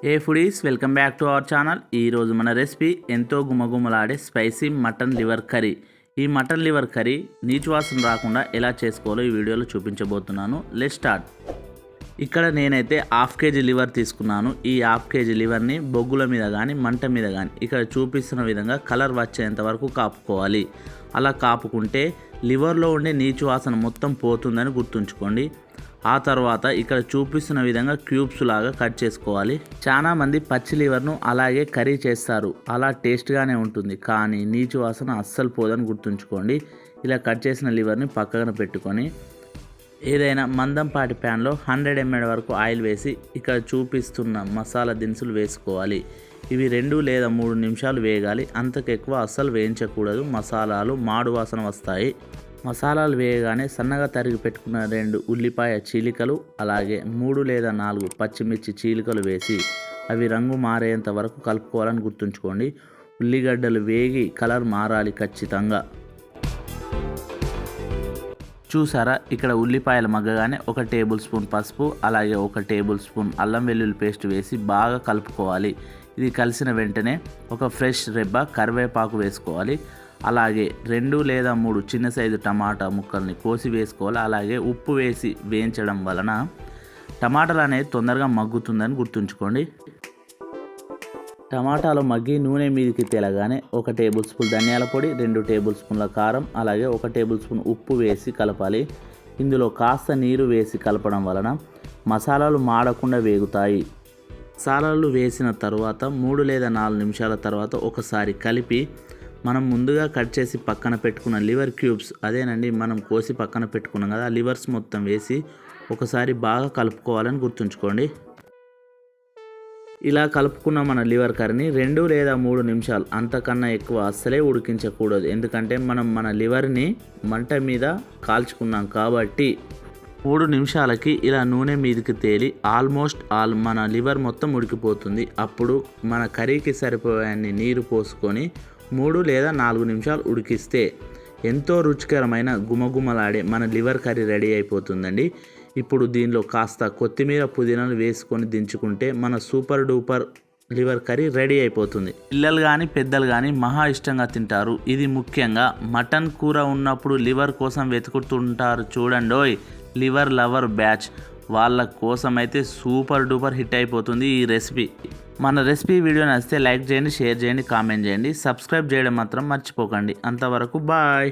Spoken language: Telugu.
A foodies welcome back to our channel. ఈరోజు మన రెసిపీ ఎంతో గుమగుమలాడే స్పైసీ మటన్ లివర్ కర్రీ. ఈ మటన్ లివర్ కర్రీ నీచు వాసన రాకుండా ఎలా చేసుకోవాలో ఈ వీడియోలో చూపించబోతున్నాను. Let's start. ఇక్కడ నేనైతే హాఫ్ కేజీ లివర్ తీసుకున్నాను. ఈ హాఫ్ కేజీ లివర్ని బొగ్గుల మీద కానీ మంట మీద కానీ ఇక్కడ చూపిస్తున్న విధంగా కలర్ వచ్చేంత వరకు కాపుకోవాలి. అలా కాపుకుంటే లివర్లో ఉండే నీచు వాసన మొత్తం పోతుందని గుర్తుంచుకోండి. ఆ తర్వాత ఇక్కడ చూపిస్తున్న విధంగా క్యూబ్స్ లాగా కట్ చేసుకోవాలి. చాలా మంది పచ్చి లివర్ను అలాగే కర్రీ చేస్తారు. అలా టేస్ట్గానే ఉంటుంది, కానీ నీచు వాసన అస్సలు పోదని గుర్తుంచుకోండి. ఇలా కట్ చేసిన లివర్ని పక్కన పెట్టుకొని ఏదైనా మందంపాటి ప్యాన్లో 100 ml వరకు ఆయిల్ వేసి ఇక్కడ చూపిస్తున్న మసాలా దినుసులు వేసుకోవాలి. ఇవి 2 లేదా 3 నిమిషాలు వేగాలి. అంతకెక్కువ అస్సలు వేయించకూడదు. మసాలాలు మాడు వాసన వస్తాయి. మసాలాలు వేయగానే సన్నగా తరిగి పెట్టుకున్న 2 ఉల్లిపాయ చీలికలు, అలాగే 3 లేదా 4 పచ్చిమిర్చి చీలికలు వేసి అవి రంగు మారేంత వరకు కలుపుకోవాలని గుర్తుంచుకోండి. ఉల్లిగడ్డలు వేగి కలర్ మారాలి ఖచ్చితంగా. చూసారా, ఇక్కడ ఉల్లిపాయలు మగ్గగానే 1 టేబుల్ స్పూన్ పసుపు, అలాగే 1 టేబుల్ స్పూన్ అల్లం వెల్లుల్లి పేస్ట్ వేసి బాగా కలుపుకోవాలి. ఇది కలిసిన వెంటనే ఒక ఫ్రెష్ రెబ్బ కరివేపాకు వేసుకోవాలి. అలాగే 2 లేదా 3 చిన్న సైజు టమాటా ముక్కల్ని కోసి వేసుకోవాలి. అలాగే ఉప్పు వేసి వేయించడం వలన టమాటాలు అనేది తొందరగా మగ్గుతుందని గుర్తుంచుకోండి. టమాటాలు మగ్గి నూనె మీదకి తేలగానే 1 టేబుల్ స్పూన్ ధనియాల పొడి, 2 టేబుల్ స్పూన్ల కారం, అలాగే 1 టేబుల్ స్పూన్ ఉప్పు వేసి కలపాలి. ఇందులో కాస్త నీరు వేసి కలపడం వలన మసాలాలు మాడకుండా వేగుతాయి. మసాలాలు వేసిన తర్వాత 3 లేదా 4 నిమిషాల తర్వాత ఒకసారి కలిపి మనం ముందుగా కట్ చేసి పక్కన పెట్టుకున్న లివర్ క్యూబ్స్, అదేనండి మనం కోసి పక్కన పెట్టుకున్నాం కదా, ఆ లివర్స్ మొత్తం వేసి ఒకసారి బాగా కలుపుకోవాలని గుర్తుంచుకోండి. ఇలా కలుపుకున్న మన లివర్ కర్రీని 2 లేదా 3 నిమిషాలు, అంతకన్నా ఎక్కువ అస్సలే ఉడికించకూడదు. ఎందుకంటే మనం మన లివర్ని మంట మీద కాల్చుకున్నాం కాబట్టి 3 నిమిషాలకి ఇలా నూనె మీదకి తేలి ఆల్మోస్ట్ మన లివర్ మొత్తం ఉడికిపోతుంది. అప్పుడు మన కర్రీకి సరిపోయే నీరు పోసుకొని 3 లేదా 4 నిమిషాలు ఉడికిస్తే ఎంతో రుచికరమైన గుమగుమలాడే మన లివర్ కర్రీ రెడీ అయిపోతుందండి. ఇప్పుడు దీనిలో కాస్త కొత్తిమీర పుదీనాలు వేసుకొని దించుకుంటే మన super duper liver curry ready అయిపోతుంది. పిల్లలు కానీ పెద్దలు కానీ మహా ఇష్టంగా తింటారు. ఇది ముఖ్యంగా మటన్ కూర ఉన్నప్పుడు లివర్ కోసం వెతుకుతుంటారు చూడండోయ్, లివర్ లవర్ బ్యాచ్ వాళ్ళ కోసం అయితే సూపర్ డూపర్ హిట్ అయిపోతుంది ఈ రెసిపీ. మన రెసిపీ వీడియో నచ్చితే లైక్ చేయండి, షేర్ చేయండి, కామెంట్ చేయండి, సబ్స్క్రైబ్ చేయడం మాత్రం మర్చిపోకండి. అంతవరకు బాయ్.